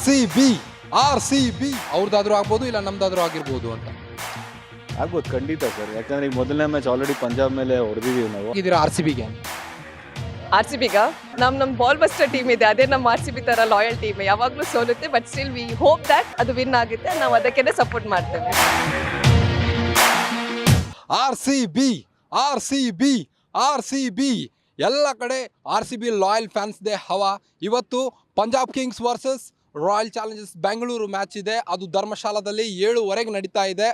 R C B ಅವ್ರದ್ದಾದ್ರೂ ಆಗ್ಬೋದು ಇಲ್ಲ ನಮ್ದಾದ್ರೂ ಆಗಿರ್ಬೋದು ಅಂತ ಆಗ್ಬೋದು ಖಂಡಿತ ಸರ್. ಯಾಕಂದ್ರೆ ಈಗ ಮೊದಲನೇ ಮ್ಯಾಚ್ ಆಲ್ರೆಡಿ ಪಂಜಾಬ್ ಮೇಲೆ ಹೊಡೆದಿದ್ದೀವಿ ನಾವು. ಇದೀರಾ ಆರ್ ಸಿ ಬಿಗೆ? ಆರ್ ಸಿ ಬಿಗ ನಮ್ಮ ಬಾಲ್ ಬಸ್ಟರ್ ಟೀಮ್ ಇದೆ, ಅದೇ ನಮ್ಮ ಆರ್ ಸಿ ಬಿ ತರ ಲಾಯಲ್ ಟೀಮ್. ಯಾವಾಗಲೂ ಸೋಲುತ್ತೆ, but still we hope that ಅದು ವಿನ್ ಆಗುತ್ತೆ. ನಾವು ಅದಕ್ಕೆ ಸಪೋರ್ಟ್ ಮಾಡ್ತೇವೆ. ಆರ್ ಸಿ ಬಿ ಎಲ್ಲ ಕಡೆ ಆರ್ ಸಿ ಬಿ ಲಾಯಲ್ ಫ್ಯಾನ್ಸ್ದೇ ಹವಾ. ಇವತ್ತು Punjab Kings versus Royal Challengers Bengaluru match ಇದೆ. ಅದು ಧರ್ಮಶಾಲಾದಲ್ಲಿ 7:15 ನಡೀತಾ ಇದೆ.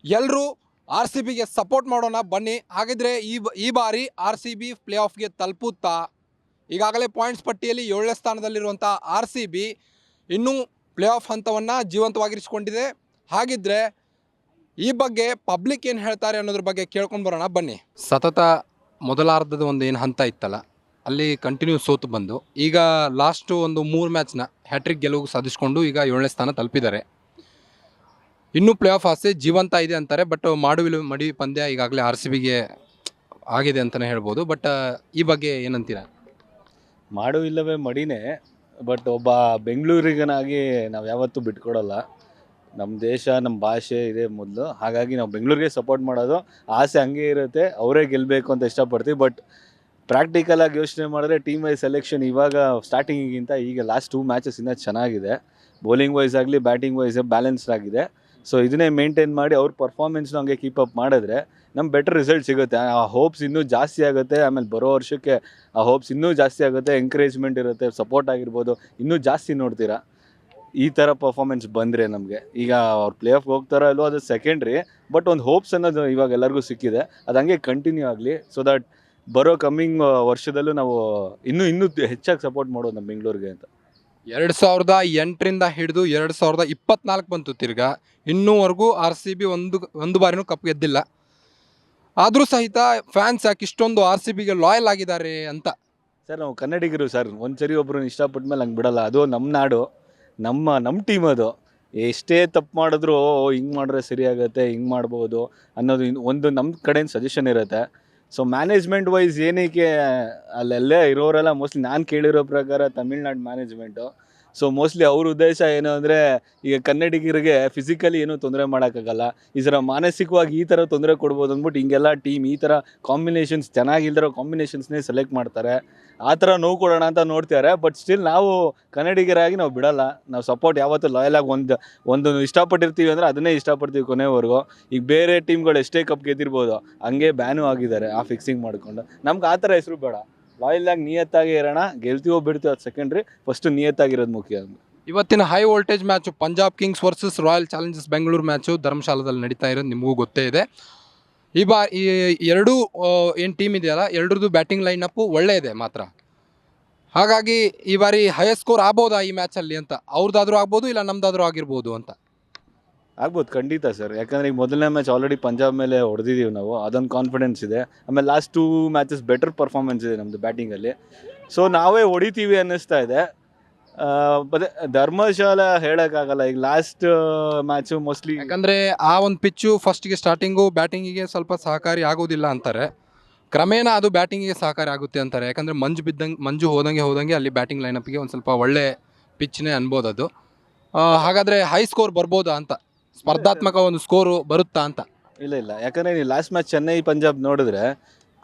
ಎಲ್ಲರೂ ಆರ್ ಸಿ ಬಿಗೆ ಸಪೋರ್ಟ್ ಮಾಡೋಣ ಬನ್ನಿ. ಹಾಗಿದ್ರೆ ಈ ಬಾರಿ ಆರ್ ಸಿ ಬಿ ಪ್ಲೇ ಆಫ್ಗೆ ತಲುಪುತ್ತಾ? ಈಗಾಗಲೇ ಪಾಯಿಂಟ್ಸ್ ಪಟ್ಟಿಯಲ್ಲಿ 7ನೇ ಸ್ಥಾನದಲ್ಲಿರುವಂಥ ಆರ್ ಸಿ ಬಿ ಇನ್ನೂ ಪ್ಲೇ ಆಫ್ ಹಂತವನ್ನು ಜೀವಂತವಾಗಿರಿಸಿಕೊಂಡಿದೆ. ಹಾಗಿದ್ರೆ ಈ ಬಗ್ಗೆ ಪಬ್ಲಿಕ್ ಏನು ಹೇಳ್ತಾರೆ ಅನ್ನೋದ್ರ ಬಗ್ಗೆ ಕೇಳ್ಕೊಂಡು ಬರೋಣ ಬನ್ನಿ. ಸತತ ಮೊದಲಾರ್ಧದ ಒಂದು ಏನು ಹಂತ ಇತ್ತಲ್ಲ, ಅಲ್ಲಿ ಕಂಟಿನ್ಯೂ ಸೋತು ಬಂದು ಈಗ ಲಾಸ್ಟು ಒಂದು 3 ಮ್ಯಾಚ್ನ ಹ್ಯಾಟ್ರಿಕ್ ಗೆಲುವು ಸಾಧಿಸಿಕೊಂಡು ಈಗ 7ನೇ ಸ್ಥಾನ ತಲುಪಿದ್ದಾರೆ. ಇನ್ನೂ ಪ್ಲೇ ಆಫ್ ಆಸೆ ಜೀವಂತ ಇದೆ ಅಂತಾರೆ. ಬಟ್ ಮಡಿ ಪಂದ್ಯ ಈಗಾಗಲೇ ಆರ್ ಸಿ ಬಿಗೆ ಆಗಿದೆ ಅಂತಲೇ ಹೇಳ್ಬೋದು. ಬಟ್ ಈ ಬಗ್ಗೆ ಏನಂತೀರಾ? ಮಾಡು ಇಲ್ಲವೇ ಮಡಿನೇ. ಬಟ್ ಒಬ್ಬ ಬೆಂಗಳೂರಿಗನಾಗಿ ನಾವು ಯಾವತ್ತೂ ಬಿಟ್ಕೊಡಲ್ಲ. ನಮ್ಮ ದೇಶ, ನಮ್ಮ ಭಾಷೆ ಇದೆ ಮೊದಲು. ಹಾಗಾಗಿ ನಾವು ಬೆಂಗಳೂರಿಗೆ ಸಪೋರ್ಟ್ ಮಾಡೋದು. ಆಸೆ ಹಂಗೆ ಇರುತ್ತೆ, ಅವರೇ ಗೆಲ್ಲಬೇಕು ಅಂತ ಇಷ್ಟಪಡ್ತೀವಿ. ಬಟ್ ಪ್ರಾಕ್ಟಿಕಲಾಗಿ ಯೋಚನೆ ಮಾಡಿದ್ರೆ ಟೀಮ್ ವೈಸ್ ಸೆಲೆಕ್ಷನ್ ಇವಾಗ ಸ್ಟಾರ್ಟಿಂಗಿಗಿಂತ ಈಗ ಲಾಸ್ಟ್ 2 ಮ್ಯಾಚಸ್ ಇನ್ನೂ ಚೆನ್ನಾಗಿದೆ. ಬೌಲಿಂಗ್ ವೈಸ್ ಆಗಲಿ ಬ್ಯಾಟಿಂಗ್ ವೈಸ್ ಬ್ಯಾಲೆನ್ಸ್ಡ್ ಆಗಿದೆ. ಸೊ ಇದನ್ನೇ ಮೇಂಟೈನ್ ಮಾಡಿ ಅವ್ರ ಪರ್ಫಾರ್ಮೆನ್ಸ್ನ ಹಂಗೆ ಕೀಪಪ್ ಮಾಡಿದ್ರೆ ನಮ್ಗೆ ಬೆಟರ್ ರಿಸಲ್ಟ್ ಸಿಗುತ್ತೆ. ಆ ಹೋಪ್ಸ್ ಇನ್ನೂ ಜಾಸ್ತಿ ಆಗುತ್ತೆ. ಆಮೇಲೆ ಬರೋ ವರ್ಷಕ್ಕೆ ಆ ಹೋಪ್ಸ್ ಇನ್ನೂ ಜಾಸ್ತಿ ಆಗುತ್ತೆ. ಎಂಕರೇಜ್ಮೆಂಟ್ ಇರುತ್ತೆ, ಸಪೋರ್ಟ್ ಆಗಿರ್ಬೋದು, ಇನ್ನೂ ಜಾಸ್ತಿ ನೋಡ್ತೀರಾ. ಈ ಥರ ಪರ್ಫಾರ್ಮೆನ್ಸ್ ಬಂದರೆ ನಮಗೆ ಈಗ ಅವ್ರು ಪ್ಲೇ ಆಫ್ಗೆ ಹೋಗ್ತಾರೋ ಇಲ್ಲೋ ಅದು ಸೆಕೆಂಡ್ರಿ. ಬಟ್ ಒಂದು ಹೋಪ್ಸ್ ಅನ್ನೋದು ಇವಾಗ ಎಲ್ಲರಿಗೂ ಸಿಕ್ಕಿದೆ. ಅದು ಹಂಗೆ ಕಂಟಿನ್ಯೂ ಆಗಲಿ. ಸೊ ದಟ್ ಬರೋ ಕಮ್ಮಿಂಗ್ ವರ್ಷದಲ್ಲೂ ನಾವು ಇನ್ನೂ ಹೆಚ್ಚಾಗಿ ಸಪೋರ್ಟ್ ಮಾಡೋದು ನಮ್ಮ ಬೆಂಗಳೂರಿಗೆ ಅಂತ. 2008ರಿಂದ ಹಿಡಿದು 2024 ಬಂತು ತಿರ್ಗಾ. ಇನ್ನೂವರೆಗೂ ಆರ್ ಸಿ ಬಿ ಒಂದು ಬಾರಿನೂ ಕಪ್ ಗೆದ್ದಿಲ್ಲ. ಆದರೂ ಸಹಿತ ಫ್ಯಾನ್ಸ್ ಯಾಕೆ ಇಷ್ಟೊಂದು ಆರ್ ಸಿ ಬಿಗೆ ಲಾಯಲ್ ಆಗಿದ್ದಾರೆ ಅಂತ? ಸರ್ ನಾವು ಕನ್ನಡಿಗರು ಸರ್. ಒಂದು ಸರಿ ಒಬ್ಬರು ಇಷ್ಟಪಟ್ಟ ಮೇಲೆ ಹಂಗೆ ಬಿಡಲ್ಲ. ಅದು ನಮ್ಮ ನಾಡು, ನಮ್ಮ ಟೀಮ್. ಅದು ಎಷ್ಟೇ ತಪ್ಪು ಮಾಡಿದ್ರು ಹಿಂಗೆ ಮಾಡಿದ್ರೆ ಸರಿಯಾಗುತ್ತೆ, ಹಿಂಗೆ ಮಾಡ್ಬೋದು ಅನ್ನೋದು ಒಂದು ನಮ್ಮ ಕಡೆಯಿಂದ ಸಜೆಷನ್ ಇರುತ್ತೆ. ಸೊ ಮ್ಯಾನೇಜ್ಮೆಂಟ್ ವೈಸ್ ಏನಕ್ಕೆ ಅಲ್ಲೆಲ್ಲೇ ಇರೋರೆಲ್ಲ ಮೋಸ್ಟ್ಲಿ ನಾನು ಕೇಳಿರೋ ಪ್ರಕಾರ ತಮಿಳ್ನಾಡು ಮ್ಯಾನೇಜ್ಮೆಂಟು. ಸೊ ಮೋಸ್ಟ್ಲಿ ಅವ್ರ ಉದ್ದೇಶ ಏನು ಅಂದರೆ ಈಗ ಕನ್ನಡಿಗರಿಗೆ ಫಿಸಿಕಲಿ ಏನೂ ತೊಂದರೆ ಮಾಡೋಕ್ಕಾಗಲ್ಲ, ಈ ಥರ ಮಾನಸಿಕವಾಗಿ ಈ ಥರ ತೊಂದರೆ ಕೊಡ್ಬೋದು ಅಂದ್ಬಿಟ್ಟು ಹಿಂಗೆಲ್ಲ ಟೀಮ್ ಈ ಥರ ಕಾಂಬಿನೇಷನ್ಸ್ ಚೆನ್ನಾಗಿಲ್ದಿರೋ ಕಾಂಬಿನೇಷನ್ಸ್ನೇ ಸೆಲೆಕ್ಟ್ ಮಾಡ್ತಾರೆ. ಆ ಥರ ನೋವು ಕೊಡೋಣ ಅಂತ ನೋಡ್ತಾರೆ. ಬಟ್ ಸ್ಟಿಲ್ ನಾವು ಕನ್ನಡಿಗರಾಗಿ ನಾವು ಬಿಡಲ್ಲ. ನಾವು ಸಪೋರ್ಟ್ ಯಾವತ್ತೂ ಲಾಯಲಾಗಿ ಒಂದು ಇಷ್ಟಪಟ್ಟಿರ್ತೀವಿ ಅಂದರೆ ಅದನ್ನೇ ಇಷ್ಟಪಡ್ತೀವಿ ಕೊನೆವರೆಗೂ. ಈಗ ಬೇರೆ ಟೀಮ್ಗಳು ಎಷ್ಟೇ ಕಪ್ ಗೆದ್ದಿರ್ಬೋದು, ಹಂಗೆ ಬ್ಯಾನು ಆಗಿದ್ದಾರೆ ಆ ಫಿಕ್ಸಿಂಗ್ ಮಾಡಿಕೊಂಡು. ನಮ್ಗೆ ಆ ಥರ ಹೆಸರು ಬೇಡ. ಲಾಯಲಾಗಿ ನಿಯತ್ತಾಗಿ ಇರೋಣ. ಗೆಲ್ತೀವೋ ಬಿಡ್ತೀವೋ ಅದು ಸೆಕೆಂಡ್ರಿ, ಫಸ್ಟು ನಿಯತ್ತಾಗಿರೋದು ಮುಖ್ಯ. ಇವತ್ತಿನ high voltage match Punjab Kings versus Royal Challengers Bengaluru match ಧರ್ಮಶಾಲಾದಲ್ಲಿ ನಡೀತಾ ಇರೋದು ನಿಮಗೂ ಗೊತ್ತೇ ಇದೆ. ಈ ಎರಡೂ ಏನು ಟೀಮ್ ಇದೆಯಲ್ಲ, ಎರಡರದ್ದು ಬ್ಯಾಟಿಂಗ್ ಲೈನಪ್ಪು ಒಳ್ಳೆ ಇದೆ ಮಾತ್ರ. ಹಾಗಾಗಿ ಈ ಬಾರಿ ಹೈಯೆಸ್ಟ್ ಸ್ಕೋರ್ ಆಗ್ಬೋದಾ ಈ ಮ್ಯಾಚಲ್ಲಿ ಅಂತ? ಅವ್ರದ್ದಾದ್ರೂ ಆಗ್ಬೋದು ಇಲ್ಲ ನಮ್ದಾದ್ರೂ ಆಗಿರ್ಬೋದು ಅಂತ? ಆಗ್ಬೋದು ಖಂಡಿತ ಸರ್. ಯಾಕಂದರೆ ಈಗ ಮೊದಲನೇ ಮ್ಯಾಚ್ ಆಲ್ರೆಡಿ ಪಂಜಾಬ್ ಮೇಲೆ ಹೊಡೆದಿದ್ದೀವಿ ನಾವು, ಅದೊಂದು ಕಾನ್ಫಿಡೆನ್ಸ್ ಇದೆ. ಆಮೇಲೆ ಲಾಸ್ಟ್ 2 ಮ್ಯಾಚಸ್ ಬೆಟರ್ ಪರ್ಫಾರ್ಮೆನ್ಸ್ ಇದೆ ನಮ್ಮದು ಬ್ಯಾಟಿಂಗಲ್ಲಿ. ಸೊ ನಾವೇ ಹೊಡಿತೀವಿ ಅನ್ನಿಸ್ತಾ ಇದೆ. ಮತ್ತೆ ಧರ್ಮಶಾಲ ಹೇಳೋಕ್ಕಾಗಲ್ಲ. ಈಗ ಲಾಸ್ಟ್ ಮ್ಯಾಚು ಮೋಸ್ಟ್ಲಿ ಯಾಕಂದರೆ ಆ ಒಂದು ಪಿಚ್ಚು ಫಸ್ಟಿಗೆ ಸ್ಟಾರ್ಟಿಂಗು ಬ್ಯಾಟಿಂಗಿಗೆ ಸ್ವಲ್ಪ ಸಹಕಾರಿ ಆಗೋದಿಲ್ಲ ಅಂತಾರೆ. ಕ್ರಮೇಣ ಅದು ಬ್ಯಾಟಿಂಗಿಗೆ ಸಹಕಾರಿ ಆಗುತ್ತೆ ಅಂತಾರೆ. ಯಾಕಂದರೆ ಮಂಜು ಹೋದಂಗೆ ಅಲ್ಲಿ ಬ್ಯಾಟಿಂಗ್ ಲೈನಪ್ಗೆ ಒಂದು ಸ್ವಲ್ಪ ಒಳ್ಳೆ ಪಿಚ್ನೇ ಅನ್ಬೋದು ಅದು. ಹಾಗಾದರೆ ಹೈ ಸ್ಕೋರ್ ಬರ್ಬೋದಾ ಅಂತ? ಸ್ಪರ್ಧಾತ್ಮಕ ಒಂದು ಸ್ಕೋರು ಬರುತ್ತಾ ಅಂತ? ಇಲ್ಲ. ಯಾಕಂದರೆ ನೀವು ಲಾಸ್ಟ್ ಮ್ಯಾಚ್ ಚೆನ್ನೈ ಪಂಜಾಬ್ ನೋಡಿದ್ರೆ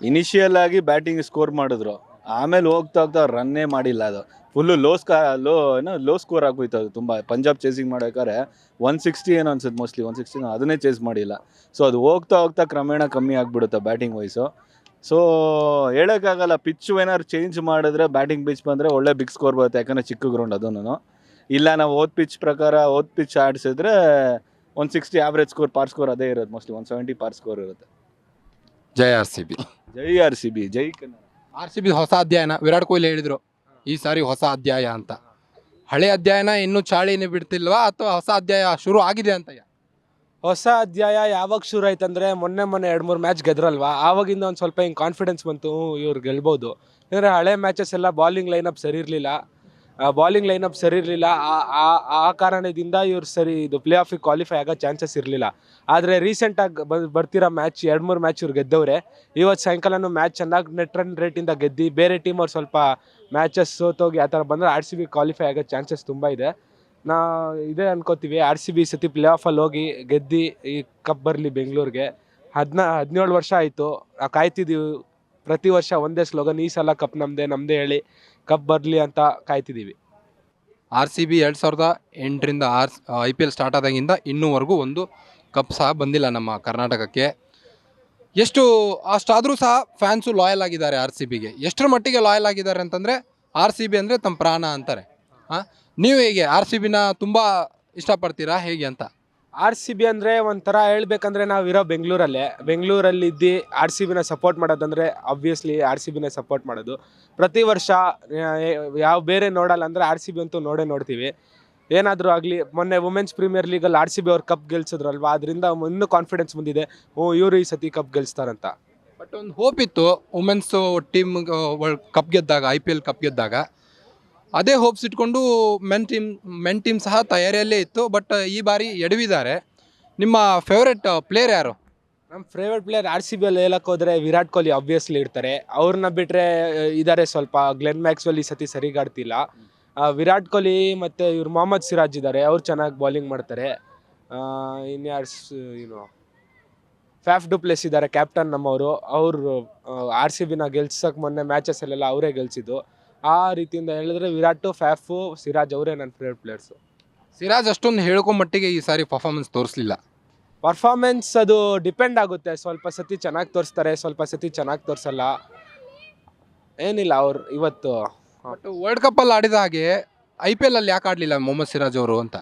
ಇನಿಷಿಯಲ್ ಆಗಿ ಬ್ಯಾಟಿಂಗ್ ಸ್ಕೋರ್ ಮಾಡಿದ್ರು. ಆಮೇಲೆ ಹೋಗ್ತಾ ರನ್ನೇ ಮಾಡಿಲ್ಲ. ಅದು ಫುಲ್ಲು ಲೋ ಸ್ಕೋರ್ ಆಗೋಯ್ತು. ಅದು ತುಂಬ ಪಂಜಾಬ್ ಚೇಸಿಂಗ್ ಮಾಡೋಕ್ಕಾರೆ 160 ಏನೋ ಅನ್ಸುತ್ತೆ, ಮೋಸ್ಟ್ಲಿ 160 ಅದನ್ನೇ ಚೇಸ್ ಮಾಡಿಲ್ಲ. ಸೊ ಅದು ಹೋಗ್ತಾ ಕ್ರಮೇಣ ಕಮ್ಮಿ ಆಗಿಬಿಡುತ್ತೆ ಬ್ಯಾಟಿಂಗ್ ವೈಸು. ಸೊ ಹೇಳೋಕ್ಕಾಗಲ್ಲ. ಪಿಚ್ಚು ಏನಾದ್ರು ಚೇಂಜ್ ಮಾಡಿದ್ರೆ ಬ್ಯಾಟಿಂಗ್ ಪಿಚ್ ಬಂದರೆ ಒಳ್ಳೆ ಬಿಗ್ ಸ್ಕೋರ್ ಬರುತ್ತೆ. ಯಾಕಂದರೆ ಚಿಕ್ಕ ಗ್ರೌಂಡ್ ಅದನ್ನು. ಇಲ್ಲ ನಾವು ಓದ್ ಪಿಚ್ ಆಡಿಸಿದ್ರೆ 160 ಆವ್ರೇಜ್ ಸ್ಕೋರ್, ಪಾರ್ ಸ್ಕೋರ್ ಅದೇ ಇರೋದು. ಮೋಸ್ಟ್ಲಿ 170 ಪಾರ್ ಸ್ಕೋರ್ ಇರುತ್ತೆ. ಜೈ ಆರ್ ಸಿ ಬಿ. ಜೈ ಆರ್ ಸಿ ಬಿ, ಜೈ ಕನ್ನಡ. ಆರ್ ಸಿ ಬಿ ಹೊಸ ಅಧ್ಯಾಯನ ವಿರಾಟ್ ಕೊಹ್ಲಿ ಹೇಳಿದರು ಈ ಸಾರಿ ಹೊಸ ಅಧ್ಯಾಯ ಅಂತ. ಹಳೆ ಅಧ್ಯಾಯನ ಇನ್ನೂ ಚಾಳಿನೇ ಬಿಡ್ತಿಲ್ವಾ ಅಥವಾ ಹೊಸ ಅಧ್ಯಾಯ ಶುರು ಆಗಿದೆ ಅಂತ? ಹೊಸ ಅಧ್ಯಾಯ ಯಾವಾಗ ಶುರು ಆಯ್ತಂದರೆ ಮೊನ್ನೆ 2-3 ಮ್ಯಾಚ್ ಗೆದ್ರಲ್ವಾ, ಆವಾಗಿಂದ ಒಂದು ಸ್ವಲ್ಪ ಹಿಂಗೆ ಕಾನ್ಫಿಡೆನ್ಸ್ ಬಂತು, ಇವ್ರು ಗೆಲ್ಬೋದು. ಅಂದರೆ ಹಳೆ ಮ್ಯಾಚಸ್ ಎಲ್ಲ ಬಾಲಿಂಗ್ ಲೈನಪ್ ಸರಿ ಇರಲಿಲ್ಲ. ಆ ಕಾರಣದಿಂದ ಇವ್ರು ಇದು ಪ್ಲೇ ಆಫಿಗೆ ಕ್ವಾಲಿಫೈ ಆಗೋ ಚಾನ್ಸಸ್ ಇರಲಿಲ್ಲ. ಆದರೆ ರೀಸೆಂಟಾಗಿ ಬರ್ತಿರೋ ಮ್ಯಾಚ್ 2-3 ಮ್ಯಾಚ್ ಇವ್ರು ಗೆದ್ದವ್ರೆ. ಇವತ್ತು ಸಾಯಂಕಾಲನೂ ಮ್ಯಾಚ್ ಚೆನ್ನಾಗಿ ನೆಟ್ ರನ್ ರೇಟಿಂದ ಗೆದ್ದು ಬೇರೆ ಟೀಮ್ ಅವ್ರು ಸ್ವಲ್ಪ ಮ್ಯಾಚಸ್ ಸೋತೋಗಿ ಆ ಥರ ಬಂದರೆ ಆರ್ ಸಿ ಬಿ ಕ್ವಾಲಿಫೈ ಆಗೋ ಚಾನ್ಸಸ್ ತುಂಬ ಇದೆ. ನಾ ಇದೇ ಅನ್ಕೋತೀವಿ RCB ಸತಿ ಪ್ಲೇ ಆಫಲ್ಲಿ ಹೋಗಿ ಗೆದ್ದು ಈ ಕಪ್ ಬರಲಿ ಬೆಂಗಳೂರಿಗೆ. 17 ವರ್ಷ ಆಯಿತು ಕಾಯ್ತಿದ್ದೀವಿ. ಪ್ರತಿ ವರ್ಷ ಒಂದೇ ಸ್ಲೋಗನ್, ಈ ಸಲ ಕಪ್ ನಮ್ಮದೇ ಹೇಳಿ ಕಪ್ ಬರಲಿ ಅಂತ ಕಾಯ್ತಿದ್ದೀವಿ. RCB 2008ರಿಂದ IPL ಸ್ಟಾರ್ಟ್ ಆದಾಗಿಂದ ಇನ್ನೂವರೆಗೂ ಒಂದು ಕಪ್ ಸಹ ಬಂದಿಲ್ಲ ನಮ್ಮ ಕರ್ನಾಟಕಕ್ಕೆ. ಅಷ್ಟಾದರೂ ಸಹ ಫ್ಯಾನ್ಸು ಲಾಯಲ್ ಆಗಿದ್ದಾರೆ RCBಗೆ. ಎಷ್ಟರ ಮಟ್ಟಿಗೆ ಲಾಯಲ್ ಆಗಿದ್ದಾರೆ ಅಂತಂದರೆ RCB ಅಂದರೆ ತಮ್ಮ ಪ್ರಾಣ ಅಂತಾರೆ. ನೀವು ಹೇಗೆ RCBನ ತುಂಬ ಇಷ್ಟಪಡ್ತೀರಾ ಹೇಗೆ ಅಂತ? RCB ಅಂದರೆ ಒಂಥರ ಹೇಳ್ಬೇಕಂದ್ರೆ ನಾವಿರೋ ಬೆಂಗಳೂರಲ್ಲಿ ಇದ್ದು RCBನ ಸಪೋರ್ಟ್ ಮಾಡೋದಂದರೆ ಆಬ್ವಿಯಸ್ಲಿ RCBನೇ ಸಪೋರ್ಟ್ ಮಾಡೋದು. ಪ್ರತಿ ವರ್ಷ ಯಾವ ಬೇರೆ ನೋಡಲ್ಲ ಅಂದರೆ RCB ಅಂತೂ ನೋಡ್ತೀವಿ. ಏನಾದರೂ ಆಗಲಿ, ಮೊನ್ನೆ ವುಮೆನ್ಸ್ ಪ್ರೀಮಿಯರ್ ಲೀಗಲ್ಲಿ RCB ಅವ್ರು ಕಪ್ ಗೆಲ್ಸಿದ್ರಲ್ವ, ಅದರಿಂದ ಇನ್ನೂ ಕಾನ್ಫಿಡೆನ್ಸ್ ಬಂದಿದೆ, ಇವರು ಈ ಸತಿ ಕಪ್ ಗೆಲ್ಸ್ತಾರಂತ. ಬಟ್ ಒಂದು ಹೋಪ್ ಇತ್ತು ವುಮೆನ್ಸ್ ಟೀಮ್ ಕಪ್ ಗೆದ್ದಾಗ, IPL ಕಪ್ ಗೆದ್ದಾಗ ಅದೇ ಹೋಪ್ಸ್ ಇಟ್ಕೊಂಡು ಮೆನ್ ಟೀಮ್ ಸಹ ತಯಾರಿಯಲ್ಲೇ ಇತ್ತು. ಬಟ್ ಈ ಬಾರಿ ಎಡವಿದ್ದಾರೆ. ನಿಮ್ಮ ಫೇವ್ರೆಟ್ ಪ್ಲೇಯರ್ ಯಾರು? ನಮ್ಮ ಫೇವ್ರೆಟ್ ಪ್ಲೇಯರ್ RCB ಅಲ್ಲಿ ಹೇಳಕ್ಕೆ ಹೋದರೆ ವಿರಾಟ್ ಕೊಹ್ಲಿ ಆಬ್ವಿಯಸ್ಲಿ ಇರ್ತಾರೆ. ಅವ್ರನ್ನ ಬಿಟ್ಟರೆ ಇದ್ದಾರೆ ಸ್ವಲ್ಪ ಗ್ಲೆನ್ ಮ್ಯಾಕ್ಸ್ವೆಲ್ ಈ ಸತಿ ಸರಿಗಾಡ್ತಿಲ್ಲ. ವಿರಾಟ್ ಕೊಹ್ಲಿ ಮತ್ತು ಇವ್ರು ಮೊಹಮ್ಮದ್ ಸಿರಾಜ್ ಇದ್ದಾರೆ, ಅವ್ರು ಚೆನ್ನಾಗಿ ಬೌಲಿಂಗ್ ಮಾಡ್ತಾರೆ. ಇನ್ಯಾರು ಫ್ಯಾಫ್ ಡು ಪ್ಲೇಸ್ ಇದ್ದಾರೆ ಕ್ಯಾಪ್ಟನ್ ನಮ್ಮವರು. ಅವರು RCBನ ಗೆಲ್ಸಕ್ಕೆ ಮೊನ್ನೆ ಮ್ಯಾಚಸ್ಸಲ್ಲೆಲ್ಲ ಅವರೇ ಗೆಲ್ಸಿದ್ದು. ಆ ರೀತಿಯಿಂದ ಹೇಳಿದ್ರೆ ವಿರಾಟು, ಫ್ಯಾಫು, ಸಿರಾಜ್ ಅವರೇ ನನ್ನ ಫೇವ್ರೆಟ್ ಪ್ಲೇಯರ್ಸು. ಸಿರಾಜ್ ಅಷ್ಟೊಂದು ಹೇಳ್ಕೊಂಬಟ್ಟಿಗೆ ಈ ಸಾರಿ ಪರ್ಫಾರ್ಮೆನ್ಸ್ ತೋರಿಸಲಿಲ್ಲ. ಪರ್ಫಾರ್ಮೆನ್ಸ್ ಅದು ಡಿಪೆಂಡ್ ಆಗುತ್ತೆ. ಸ್ವಲ್ಪ ಸತಿ ಚೆನ್ನಾಗಿ ತೋರಿಸ್ತಾರೆ, ಸ್ವಲ್ಪ ಸತಿ ಚೆನ್ನಾಗಿ ತೋರಿಸಲ್ಲ. ಏನಿಲ್ಲ ಅವ್ರು ಇವತ್ತು ಬಟ್ ವರ್ಲ್ಡ್ ಕಪ್ಪಲ್ಲಿ ಆಡಿದ ಹಾಗೆ IPL ಅಲ್ಲಿ ಯಾಕೆ ಆಡಲಿಲ್ಲ ಮೊಹಮ್ಮದ್ ಸಿರಾಜ್ ಅವರು ಅಂತ?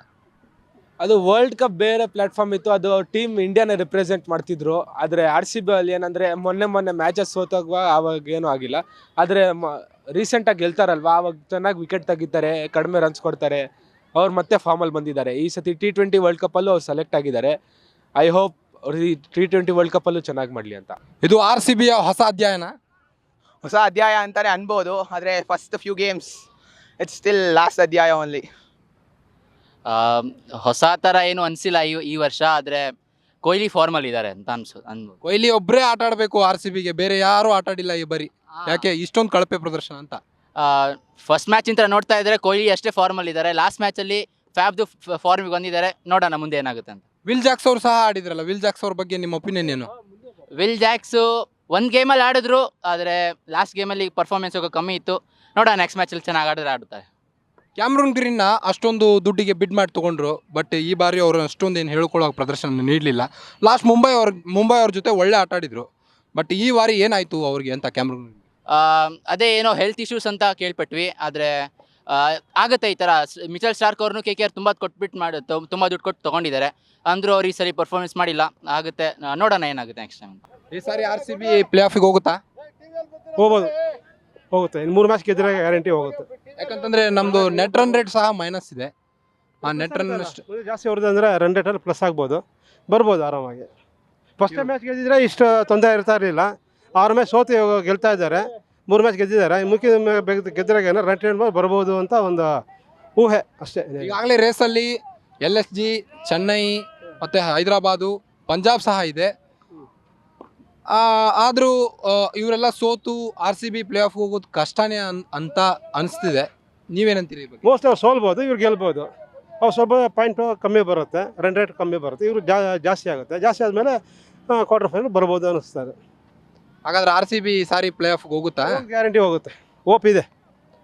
ಅದು ವರ್ಲ್ಡ್ ಕಪ್ ಬೇರೆ ಪ್ಲಾಟ್ಫಾರ್ಮ್ ಇತ್ತು, ಅದು ಟೀಮ್ ಇಂಡಿಯಾನ ರಿಪ್ರೆಸೆಂಟ್ ಮಾಡ್ತಿದ್ರು. ಆದರೆ RCB ಅಲ್ಲಿ ಏನಂದರೆ ಮೊನ್ನೆ ಮ್ಯಾಚಸ್ ಸೋತಾಗ ಆವಾಗ ಏನೂ ಆಗಿಲ್ಲ. ಆದರೆ ರೀಸೆಂಟಾಗಿ ಗೆಲ್ತಾರಲ್ವ, ಆವಾಗ ಚೆನ್ನಾಗಿ ವಿಕೆಟ್ ತೆಗಿತಾರೆ, ಕಡಿಮೆ ರನ್ಸ್ ಕೊಡ್ತಾರೆ. ಅವ್ರು ಮತ್ತೆ ಫಾರ್ಮಲ್ಲಿ ಬಂದಿದ್ದಾರೆ. ಈ ಸತಿ T20 ವರ್ಲ್ಡ್ ಕಪ್ಪಲ್ಲೂ ಅವ್ರು ಸೆಲೆಕ್ಟ್ ಆಗಿದ್ದಾರೆ. ಐ ಹೋಪ್ ಅವ್ರು ಈ T20 ವರ್ಲ್ಡ್ ಕಪ್ಪಲ್ಲೂ ಚೆನ್ನಾಗಿ ಮಾಡಲಿ ಅಂತ. ಇದು RCBಯ ಹೊಸ ಅಧ್ಯಾಯನ? ಹೊಸ ಅಧ್ಯಾಯ ಅಂತಾನೆ ಅನ್ಬೋದು. ಆದರೆ first few games it's still last ಅಧ್ಯಾಯ ಓನ್ಲಿ. ಹೊಸ ಥರ ಏನು ಅನಿಸಿಲ್ಲ ಈ ವರ್ಷ. ಆದರೆ ಕೊಹ್ಲಿ ಫಾರ್ಮಲ್ಲಿ ಇದ್ದಾರೆ ಅಂತ ಅನ್ಬೋದು. ಕೊಹ್ಲಿ ಒಬ್ಬರೇ ಆಟ ಆಡಬೇಕು RCBಗೆ, ಬೇರೆ ಯಾರೂ ಆಟ ಆಡಿಲ್ಲ ಈ ಬಾರಿ. ಯಾಕೆ ಇಷ್ಟೊಂದು ಕಳಪೆ ಪ್ರದರ್ಶನ ಅಂತ? ಫಸ್ಟ್ ಮ್ಯಾಚಿಂದ ನೋಡ್ತಾ ಇದ್ದಾರೆ ಕೊಹ್ಲಿ ಅಷ್ಟೇ ಫಾರ್ಮಲ್ಲಿ ಇದ್ದಾರೆ. ಲಾಸ್ಟ್ ಮ್ಯಾಚಲ್ಲಿ ಫ್ಯಾಬ್ದು ಫಾರ್ಮಿಗೆ ಬಂದಿದ್ದಾರೆ. ನೋಡೋಣ ಮುಂದೆ ಏನಾಗುತ್ತೆ ಅಂತ. ವಿಲ್ ಜಾಕ್ಸ್ ಅವರು ಸಹ ಆಡಿದ್ರಲ್ಲ, ವಿಲ್ ಜಾಕ್ಸ್ ಅವ್ರ ಬಗ್ಗೆ ನಿಮ್ಮ ಒಪಿನಿಯನ್ ಏನು? ವಿಲ್ ಜಾಕ್ಸು ಒಂದು ಗೇಮಲ್ಲಿ ಆಡಿದ್ರು, ಆದರೆ ಲಾಸ್ಟ್ ಗೇಮಲ್ಲಿ ಪರ್ಫಾರ್ಮೆನ್ಸ್ ಹೋಗೋ ಕಮ್ಮಿ ಇತ್ತು. ನೋಡೋಣ ನೆಕ್ಸ್ಟ್ ಮ್ಯಾಚಲ್ಲಿ ಚೆನ್ನಾಗಿ ಆಡಿದ್ರೆ ಆಡುತ್ತಾರೆ. ಕ್ಯಾಮ್ರೂನ್ ಗ್ರೀನ್ನ ಅಷ್ಟೊಂದು ದುಡ್ಡಿಗೆ ಬಿಡ್ ಮಾಡಿ ತೊಗೊಂಡ್ರು. ಬಟ್ ಈ ಬಾರಿ ಅವರು ಅಷ್ಟೊಂದು ಏನು ಹೇಳ್ಕೊಳ್ಳೋ ಪ್ರದರ್ಶನ ನೀಡಲಿಲ್ಲ. ಲಾಸ್ಟ್ ಮುಂಬೈ ಅವ್ರ ಜೊತೆ ಒಳ್ಳೆ ಆಟ ಆಡಿದ್ರು. ಬಟ್ ಈ ಬಾರಿ ಏನಾಯಿತು ಅವ್ರಿಗೆ ಅಂತ ಕ್ಯಾಮ್ರೂನ್? ಅದೇ ಏನೋ ಹೆಲ್ತ್ ಇಶ್ಯೂಸ್ ಅಂತ ಕೇಳ್ಪಟ್ವಿ. ಆದರೆ ಆಗುತ್ತೆ ಈ ಥರ. ಮಿಚೆಲ್ ಸ್ಟಾರ್ಕ್ ಅವ್ರನ್ನೂ KKR ತುಂಬ ತುಂಬ ದುಡ್ಡು ಕೊಟ್ಟು ತೊಗೊಂಡಿದ್ದಾರೆ. ಅಂದರೂ ಅವ್ರು ಈ ಸರಿ ಪರ್ಫಾರ್ಮೆನ್ಸ್ ಮಾಡಿಲ್ಲ. ಆಗುತ್ತೆ, ನೋಡೋಣ ಏನಾಗುತ್ತೆ ನೆಕ್ಸ್ಟ್ ಟೈಮ್. ಈ ಸಾರಿ RCB ಪ್ಲೇ ಆಫಿಗೆ ಹೋಗುತ್ತಾ? ಹೋಗುತ್ತೆ. ಇನ್ನು 3 ಮ್ಯಾಚ್ ಗೆದ್ದರೆ ಗ್ಯಾರಂಟಿ ಹೋಗುತ್ತೆ. ಯಾಕಂತಂದರೆ ನಮ್ಮದು ನೆಟ್ ರನ್ ರೇಟ್ ಸಹ ಮೈನಸ್ ಇದೆ. ಆ ನೆಟ್ ರನ್ ಜಾಸ್ತಿ ಹೊಡೆದು ಅಂದರೆ ರನ್ ರೇಟಲ್ಲಿ ಪ್ಲಸ್ ಬರ್ಬೋದು ಆರಾಮಾಗಿ. ಫಸ್ಟ್ ಮ್ಯಾಚ್ ಗೆದ್ದಿದ್ರೆ ಇಷ್ಟು ತೊಂದರೆ ಇರಲಿಲ್ಲ. 6 ಮ್ಯಾಚ್ ಸೋತು ಗೆಲ್ತಾ ಇದ್ದಾರೆ. 3 ಮ್ಯಾಚ್ ಗೆದ್ದಿದ್ದಾರೆ. ಗೆದ್ದರೆ ರನ್ ರೇಟ್ ಬರ್ಬೋದು ಅಂತ ಒಂದು ಊಹೆ ಅಷ್ಟೇ. ಈಗಾಗಲೇ ರೇಸಲ್ಲಿ LSG, ಚೆನ್ನೈ ಮತ್ತು ಹೈದರಾಬಾದು, ಪಂಜಾಬ್ ಸಹ ಇದೆ. ಆದರೂ ಇವರೆಲ್ಲ ಸೋತು RCB ಪ್ಲೇ ಆಫ್ ಹೋಗೋದು ಕಷ್ಟನೇ ಅಂತ ಅನಿಸ್ತಿದೆ. ನೀವೇನಂತೀರಿ? ಮೋಸ್ಟ್ಲಿ ಅವ್ರು ಸೋಲ್ಬೋದು, ಇವ್ರು ಗೆಲ್ಬೋದು. ಅವ್ರು ಸ್ವಲ್ಪ ಪಾಯಿಂಟ್ ಕಮ್ಮಿ ಬರುತ್ತೆ, ರನ್ ರೇಟ್ ಕಮ್ಮಿ ಬರುತ್ತೆ. ಇವರು ಜಾಸ್ತಿ ಆಗುತ್ತೆ. ಜಾಸ್ತಿ ಆದಮೇಲೆ ಕ್ವಾರ್ಟರ್ ಫೈನಲ್ ಬರ್ಬೋದು ಅನ್ನಿಸ್ತಾರೆ. ಹಾಗಾದ್ರೆ RCB ಈ ಸಾರಿ ಪ್ಲೇ ಆಫ್ಗೆ ಹೋಗುತ್ತಾ? ಗ್ಯಾರಂಟಿ ಹೋಗುತ್ತೆ, ಹೋಪ್ ಇದೆ.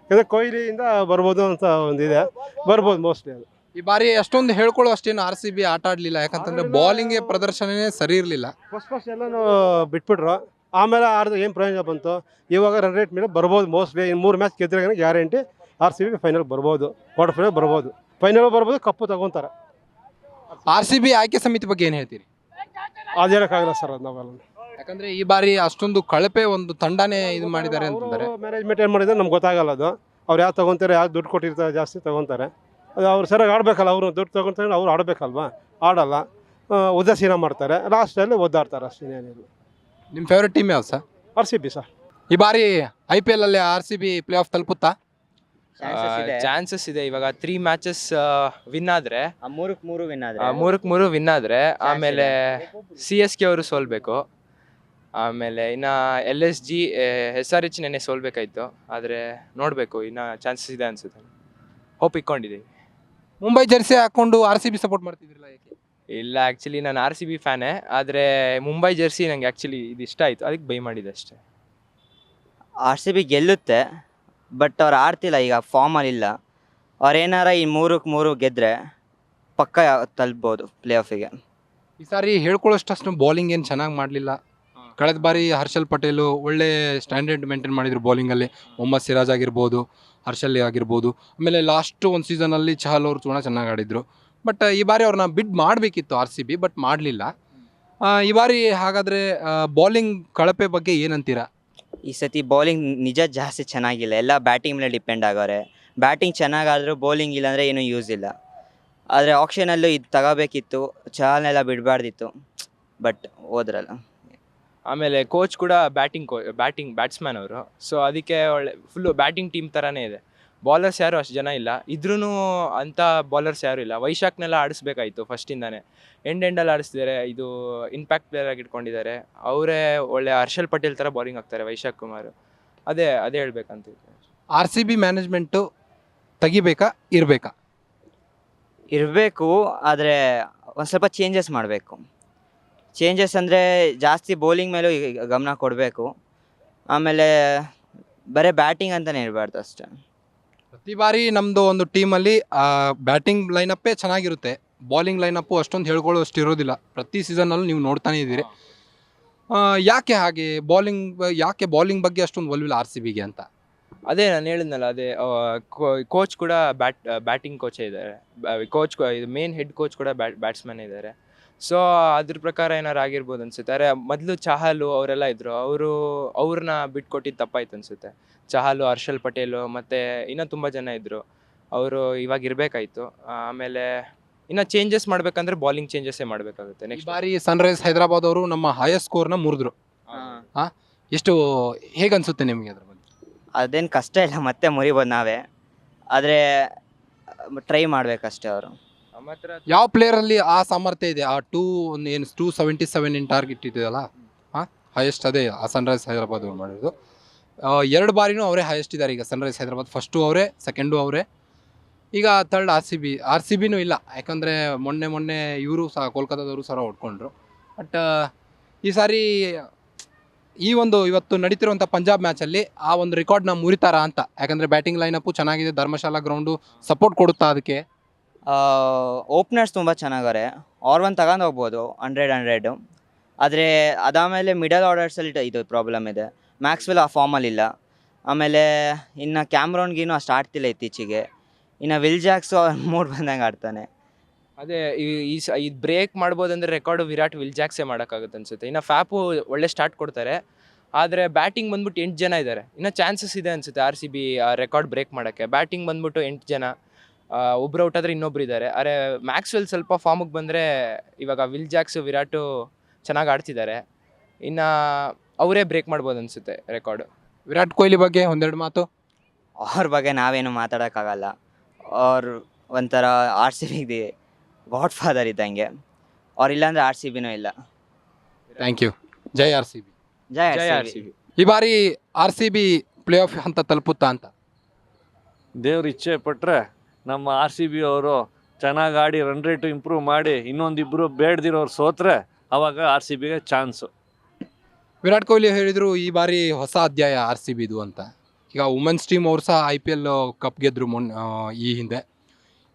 ಯಾಕಂದರೆ ಕೊಹ್ಲಿಯಿಂದ ಬರ್ಬೋದು ಅಂತ ಒಂದಿದೆ, ಬರ್ಬೋದು ಮೋಸ್ಟ್ಲಿ. ಅದು ಈ ಬಾರಿ ಅಷ್ಟೊಂದು ಹೇಳ್ಕೊಳ್ಳೋ ಅಷ್ಟೇನು RCB ಆಟ ಆಡಲಿಲ್ಲ. ಯಾಕಂತಂದರೆ ಬೌಲಿಂಗ್ ಪ್ರದರ್ಶನನೇ ಸರಿ ಇರಲಿಲ್ಲ. ಫಸ್ಟ್ ಎಲ್ಲನೂ ಬಿಟ್ಬಿಟ್ರು. ಆಮೇಲೆ ಆಡಿದ್ರೆ ಏನು ಪ್ರಯೋಜನ ಬಂತು? ಇವಾಗ ರನ್ ರೇಟ್ ಮೇಲೆ ಬರ್ಬೋದು ಮೋಸ್ಟ್ಲಿ. ಇನ್ನು 3 ಮ್ಯಾಚ್ ಗೆದ್ದರೆ ಗ್ಯಾರಂಟಿ RCB ಫೈನಲ್ ಬರ್ಬೋದು, ಕ್ವಾರ್ಟರ್ ಫೈನಲ್ ಬರ್ಬೋದು, ಫೈನಲ್ ಬರ್ಬೋದು, ಕಪ್ಪು ತಗೊತಾರೆ. RCB ಆಯ್ಕೆ ಸಮಿತಿ ಬಗ್ಗೆ ಏನು ಹೇಳ್ತೀರಿ? ಅದು ಹೇಳೋಕ್ಕಾಗಲ್ಲ ಸರ್, ಅದು ನಾವೆಲ್ಲ. ಯಾಕಂದರೆ ಈ ಬಾರಿ ಅಷ್ಟೊಂದು ಕಳಪೆ ಒಂದು ತಂಡನೇ ಇದು ಮಾಡಿದ್ದಾರೆ ಅಂತಂದರೆ. ಮ್ಯಾನೇಜ್ಮೆಂಟ್ ಏನು ಮಾಡಿದ್ರೆ ನಮ್ಗೆ ಗೊತ್ತಾಗಲ್ಲ. ಅದು ಅವ್ರು ಯಾರು ತೊಗೊತಾರೆ, ಯಾರು ದುಡ್ಡು ಕೊಟ್ಟಿರ್ತಾರೆ ಜಾಸ್ತಿ ತೊಗೊತಾರೆ. ಅದು ಅವ್ರು ಸರಿಯಾಗಿ ಆಡಬೇಕಲ್ಲ. ಅವರು ದುಡ್ಡು ತೊಗೊತಾರೆ, ಅವ್ರು ಆಡಬೇಕಲ್ವಾ? ಆಡಲ್ಲ, ಉದಾಸೀನ ಮಾಡ್ತಾರೆ. ಲಾಸ್ಟಲ್ಲಿ ಒದ್ದಾಡ್ತಾರೆ ಅಷ್ಟೇ, ಏನಿಲ್ಲ. ನಿಮ್ಮ ಫೇವ್ರೆಟ್ ಟೀಮ್ ಯಾವ್ದು ಸರ್? RCB sir. ಈ ಬಾರಿ IPL ಅಲ್ಲಿ RCB ಪ್ಲೇ ಆಫ್ ತಲುಪುತ್ತಾ? ಚಾನ್ಸಸ್ ಇದೆ. ಇವಾಗ 3 ಮ್ಯಾಚಸ್ ವಿನ್ ಆದರೆ 3 ವಿನ್ ಆದರೆ ಆಮೇಲೆ CSK ಅವರು ಸೋಲ್ಬೇಕು. ಆಮೇಲೆ ಇನ್ನು LSG SRH ನೆನ್ನೆ ಸೋಲ್ಬೇಕಾಯ್ತು. ಆದರೆ ನೋಡಬೇಕು, ಇನ್ನು ಚಾನ್ಸಸ್ ಇದೆ ಅನಿಸುತ್ತೆ. ಹೋಪ್ ಇಟ್ಕೊಂಡಿದ್ದೀವಿ. ಮುಂಬೈ ಜೆರ್ಸಿ ಹಾಕೊಂಡು RCB ಸಪೋರ್ಟ್ ಮಾಡ್ತಿದ್ರಲ್ಲ ಯಾಕೆ? ಇಲ್ಲ ಆ್ಯಕ್ಚುಲಿ ನಾನು RCB ಫ್ಯಾನೇ, ಆದರೆ ಮುಂಬೈ ಜೆರ್ಸಿ ನಂಗೆ ಆ್ಯಕ್ಚುಲಿ ಇದು ಇಷ್ಟ ಆಯಿತು, ಅದಕ್ಕೆ ಬೈ ಮಾಡಿದೆ ಅಷ್ಟೇ. RCB ಗೆಲ್ಲುತ್ತೆ, ಬಟ್ ಅವ್ರು ಆಡ್ತಿಲ್ಲ ಈಗ, ಫಾರ್ಮಲ್ಲಿಲ್ಲ. ಅವ್ರೇನಾರ ಈ 3-3 ಗೆದ್ದರೆ ಪಕ್ಕ ತಲುಪ್ಬೋದು ಪ್ಲೇ ಆಫಿಗೆ. ಈ ಸಾರಿ ಹೇಳ್ಕೊಳ್ಳೋಷ್ಟು ಬೌಲಿಂಗ್ ಏನು ಚೆನ್ನಾಗಿ ಮಾಡಲಿಲ್ಲ. ಕಳೆದ ಬಾರಿ ಹರ್ಷಲ್ ಪಟೇಲು ಒಳ್ಳೆ ಸ್ಟ್ಯಾಂಡರ್ಡ್ ಮೇಂಟೈನ್ ಮಾಡಿದ್ರು ಬೌಲಿಂಗಲ್ಲಿ. ಮೊಹಮ್ಮದ್ ಸಿರಾಜ್ ಆಗಿರ್ಬೋದು, ಹರ್ಷಲ್ ಆಗಿರ್ಬೋದು. ಆಮೇಲೆ ಲಾಸ್ಟ್ ಒಂದು ಸೀಸನಲ್ಲಿ ಚಹಲ್ ಅವರು ಕೂಡ ಚೆನ್ನಾಗಿ ಆಡಿದರು. ಬಟ್ ಈ ಬಾರಿ ಅವ್ರನ್ನ ಬಿಡ್ ಮಾಡಬೇಕಿತ್ತು RCB, ಬಟ್ ಮಾಡಲಿಲ್ಲ. ಈ ಬಾರಿ ಹಾಗಾದರೆ ಬೌಲಿಂಗ್ ಕಳಪೆ ಬಗ್ಗೆ ಏನಂತೀರಾ? ಈ ಸತಿ ಬೌಲಿಂಗ್ ನಿಜ ಜಾಸ್ತಿ ಚೆನ್ನಾಗಿಲ್ಲ, ಎಲ್ಲ ಬ್ಯಾಟಿಂಗ್ ಮೇಲೆ ಡಿಪೆಂಡ್ ಆಗೋರೆ. ಬ್ಯಾಟಿಂಗ್ ಚೆನ್ನಾಗಾದರೂ ಬೌಲಿಂಗ್ ಇಲ್ಲಾಂದರೆ ಏನೂ ಯೂಸ್ ಇಲ್ಲ. ಆದರೆ ಆಕ್ಷನಲ್ಲೂ ಇದು ತಗೋಬೇಕಿತ್ತು, ಚಹಲ್ನೆಲ್ಲ ಬಿಡಬಾರ್ದಿತ್ತು, ಬಟ್ ಹೋದ್ರಲ್ಲ. ಆಮೇಲೆ ಕೋಚ್ ಕೂಡ ಬ್ಯಾಟ್ಸ್ಮ್ಯಾನ್ ಅವರು, ಸೊ ಅದಕ್ಕೆ ಒಳ್ಳೆ ಫುಲ್ಲು ಬ್ಯಾಟಿಂಗ್ ಟೀಮ್ ಥರನೇ ಇದೆ. ಬೌಲರ್ಸ್ ಯಾರು ಅಷ್ಟು ಜನ ಇಲ್ಲ, ಇದ್ರೂ ಅಂಥ ಬೌಲರ್ಸ್ ಯಾರೂ ಇಲ್ಲ. ವೈಶಾಖ್ನೆಲ್ಲ ಆಡಿಸ್ಬೇಕಾಯಿತು ಫಸ್ಟಿಂದಾನೆ, ಎಂಡಲ್ಲಿ ಆಡಿಸ್ತಿದ್ದಾರೆ. ಇದು ಇಂಪ್ಯಾಕ್ಟ್ ಪ್ಲೇಯರ್ ಆಗಿ ಇಟ್ಕೊಂಡಿದ್ದಾರೆ ಅವರೇ. ಒಳ್ಳೆ ಹರ್ಷಲ್ ಪಟೇಲ್ ಥರ ಬೌಲಿಂಗ್ ಆಗ್ತಾರೆ ವೈಶಾಖ್ ಕುಮಾರ್. ಅದೇ ಹೇಳ್ಬೇಕಂತ. RCB ಮ್ಯಾನೇಜ್ಮೆಂಟು ತೆಗಿಬೇಕಾ ಇರಬೇಕಾ? ಇರಬೇಕು, ಆದರೆ ಒಂದು ಸ್ವಲ್ಪ ಚೇಂಜಸ್ ಮಾಡಬೇಕು. ಚೇಂಜಸ್ ಅಂದರೆ ಜಾಸ್ತಿ ಬೌಲಿಂಗ್ ಮೇಲೂ ಗಮನ ಕೊಡಬೇಕು. ಆಮೇಲೆ ಬರೀ ಬ್ಯಾಟಿಂಗ್ ಅಂತಲೇ ಇರಬಾರ್ದು ಅಷ್ಟೇ. ಪ್ರತಿ ಬಾರಿ ನಮ್ಮದು ಒಂದು ಟೀಮಲ್ಲಿ ಬ್ಯಾಟಿಂಗ್ ಲೈನಪ್ಪೇ ಚೆನ್ನಾಗಿರುತ್ತೆ, ಬೌಲಿಂಗ್ ಲೈನಪ್ಪು ಅಷ್ಟೊಂದು ಹೇಳ್ಕೊಳ್ಳೋಷ್ಟು ಇರೋದಿಲ್ಲ. ಪ್ರತಿ ಸೀಸನ್ನಲ್ಲೂ ನೀವು ನೋಡ್ತಾನೆ ಇದ್ದೀರಿ. ಯಾಕೆ ಹಾಗೆ ಯಾಕೆ ಬೌಲಿಂಗ್ ಬಗ್ಗೆ ಅಷ್ಟೊಂದು ಒಲವಿಲ್ಲ RCBಗೆ ಅಂತ? ಅದೇ ನಾನು ಹೇಳಿದ್ನಲ್ಲ, ಅದೇ ಕೋಚ್ ಕೂಡ ಬ್ಯಾಟಿಂಗ್ ಕೋಚೇ ಇದ್ದಾರೆ. ಕೋಚ್ ಇದು ಮೇನ್ ಹೆಡ್ ಕೋಚ್ ಕೂಡ ಬ್ಯಾಟ್ಸ್ಮನ್ ಇದ್ದಾರೆ. ಸೊ ಅದ್ರ ಪ್ರಕಾರ ಏನಾರು ಆಗಿರ್ಬೋದು ಅನ್ಸುತ್ತೆ. ಆದರೆ ಮೊದಲು ಚಹಲು ಅವರೆಲ್ಲ ಇದ್ದರು, ಅವ್ರನ್ನ ಬಿಟ್ಕೊಟ್ಟಿದ್ದು ತಪ್ಪಾಯ್ತು ಅನಿಸುತ್ತೆ. ಚಹಲು, ಹರ್ಷಲ್ ಪಟೇಲು ಮತ್ತು ಇನ್ನೂ ತುಂಬ ಜನ ಇದ್ದರು, ಅವರು ಇವಾಗ ಇರಬೇಕಾಯ್ತು. ಆಮೇಲೆ ಇನ್ನು ಚೇಂಜಸ್ ಮಾಡಬೇಕಂದ್ರೆ ಬೌಲಿಂಗ್ ಚೇಂಜಸ್ಸೇ ಮಾಡಬೇಕಾಗುತ್ತೆ. ಈ ನೆಕ್ಸ್ಟ್ ಬಾರಿ ಸನ್ರೈಸ್ ಹೈದರಾಬಾದ್ ಅವರು ನಮ್ಮ ಹೈಯೆಸ್ಟ್ ಸ್ಕೋರ್ನ ಮುರಿದ್ರು. ಎಷ್ಟು ಹೇಗೆ ಅನಿಸುತ್ತೆ ನಿಮಗೆ ಅದ್ರ ಬಗ್ಗೆ? ಅದೇನು ಕಷ್ಟ ಇಲ್ಲ, ಮತ್ತೆ ಮುರಿಬೋದು ನಾವೇ, ಆದರೆ ಟ್ರೈ ಮಾಡಬೇಕಷ್ಟೇ ಅವರು. ನಮ್ಮ ಹತ್ರ ಯಾವ ಪ್ಲೇಯರಲ್ಲಿ ಆ ಸಾಮರ್ಥ್ಯ ಇದೆ? ಆ 277 ಇನ್ ಟಾರ್ಗೆಟ್ ಇದೆಯಲ್ಲ, ಹೈಯೆಸ್ಟ್ ಅದೇ ಆ ಸನ್ರೈಸ್ ಹೈದರಾಬಾದ್ ಅವ್ರು ಮಾಡಿರೋದು. 2 ಬಾರಿನೂ ಅವರೇ ಹೈಯೆಸ್ಟ್ ಇದ್ದಾರೆ ಈಗ. ಸನ್ರೈಸ್ ಹೈದರಾಬಾದ್ ಫಸ್ಟು ಅವರೇ, ಸೆಕೆಂಡು ಅವರೇ, ಈಗ ಥರ್ಡ್ RCBನೂ ಇಲ್ಲ. ಯಾಕಂದರೆ ಮೊನ್ನೆ ಇವರು ಸಹ ಕೋಲ್ಕತ್ತಾದವರು ಸಹ ಹೊಡ್ಕೊಂಡ್ರು. ಬಟ್ ಈ ಸಾರಿ ಇವತ್ತು ನಡೀತಿರುವಂಥ ಪಂಜಾಬ್ ಮ್ಯಾಚಲ್ಲಿ ಆ ಒಂದು ರೆಕಾರ್ಡ್ನ ಮುರಿತಾರಾ ಅಂತ? ಯಾಕಂದರೆ ಬ್ಯಾಟಿಂಗ್ ಲೈನಪ್ಪು ಚೆನ್ನಾಗಿದೆ, ಧರ್ಮಶಾಲಾ ಗ್ರೌಂಡು ಸಪೋರ್ಟ್ ಕೊಡುತ್ತಾ ಅದಕ್ಕೆ? ಓಪನರ್ಸ್ ತುಂಬ ಚೆನ್ನಾಗವ್ರೆ, ಅವ್ರು ತಗೊಂಡು ಹೋಗ್ಬೋದು 100. ಆದರೆ ಅದಾದಮೇಲೆ ಮಿಡಲ್ ಆರ್ಡರ್ಸಲ್ಲಿ ಇದು ಪ್ರಾಬ್ಲಮ್ ಇದೆ. ಮ್ಯಾಕ್ಸ್ವೆಲ್ ಆ ಫಾರ್ಮಲ್ಲಿಲ್ಲ. ಆಮೇಲೆ ಇನ್ನು ಕ್ಯಾಮ್ರಾನ್ಗಿನ್ನೂ ಅಷ್ಟು ಆಡ್ತಿಲ್ಲ ಇತ್ತೀಚೆಗೆ. ಇನ್ನು ವಿಲ್ ಜಾಕ್ಸು ಮೂಡ್ ಬಂದಂಗೆ ಆಡ್ತಾನೆ. ಅದೇ ಈ ಬ್ರೇಕ್ ಮಾಡ್ಬೋದಂದ್ರೆ ರೆಕಾರ್ಡು ವಿಲ್ ಜಾಕ್ಸೇ ಮಾಡೋಕ್ಕಾಗುತ್ತೆ ಅನ್ಸುತ್ತೆ. ಇನ್ನು ಫ್ಯಾಪು ಒಳ್ಳೆ ಸ್ಟಾರ್ಟ್ ಕೊಡ್ತಾರೆ, ಆದರೆ ಬ್ಯಾಟಿಂಗ್ ಬಂದ್ಬಿಟ್ಟು 8 ಜನ ಇದ್ದಾರೆ. ಇನ್ನು ಚಾನ್ಸಸ್ ಇದೆ ಅನ್ಸುತ್ತೆ RCB ರೆಕಾರ್ಡ್ ಬ್ರೇಕ್ ಮಾಡೋಕ್ಕೆ. ಬ್ಯಾಟಿಂಗ್ ಬಂದ್ಬಿಟ್ಟು 8 ಜನ, ಒಬ್ರು ಔಟ್ ಆದರೆ ಇನ್ನೊಬ್ರು ಇದ್ದಾರೆ. ಆದರೆ ಮ್ಯಾಕ್ಸ್ವೆಲ್ ಸ್ವಲ್ಪ ಫಾರ್ಮಿಗೆ ಬಂದರೆ ಇವಾಗ ವಿಲ್ ಜಾಕ್ಸು, ವಿರಾಟು ಚೆನ್ನಾಗಿ ಆಡ್ತಿದ್ದಾರೆ. ಇನ್ನು ಅವರೇ ಬ್ರೇಕ್ ಮಾಡ್ಬೋದು ಅನಿಸುತ್ತೆ ರೆಕಾರ್ಡು. ವಿರಾಟ್ ಕೊಹ್ಲಿ ಬಗ್ಗೆ ಒಂದೆರಡು ಮಾತು? ಅವ್ರ ಬಗ್ಗೆ ನಾವೇನು ಮಾತಾಡೋಕ್ಕಾಗಲ್ಲ. ಅವ್ರು ಒಂಥರ RCB ಗಾಡ್ ಫಾದರ್ ಇದ್ದಂಗೆ. ಅವ್ರಿಲ್ಲಾಂದರೆ RCBನೂ ಇಲ್ಲ. Thank you. ಜೈ RCB. ಜೈ ಜೈ RCB. RCB. ಈ ಬಾರಿ RCB ಪ್ಲೇ ಆಫ್ ಹಂತ ತಲುಪುತ್ತಾ ಅಂತ? ದೇವ್ರ ಇಚ್ಛೆ ಪಟ್ಟರೆ ನಮ್ಮ RCB ಅವರು ಚೆನ್ನಾಗಿ ಆಡಿ ರನ್ ರೇಟು ಇಂಪ್ರೂವ್ ಮಾಡಿ ಇನ್ನೊಂದಿಬ್ಬರು ಬೇಡದಿರೋರು ಸೋತ್ರೆ ಆವಾಗ RCBಗೆ ಚಾನ್ಸು. ವಿರಾಟ್ ಕೊಹ್ಲಿ ಹೇಳಿದರು ಈ ಬಾರಿ ಹೊಸ ಅಧ್ಯಾಯ RCBದು ಅಂತ. ಈಗ ವುಮೆನ್ಸ್ ಟೀಮ್ ಅವರು ಸಹ IPL ಕಪ್ ಗೆದ್ದರು ಈ ಹಿಂದೆ.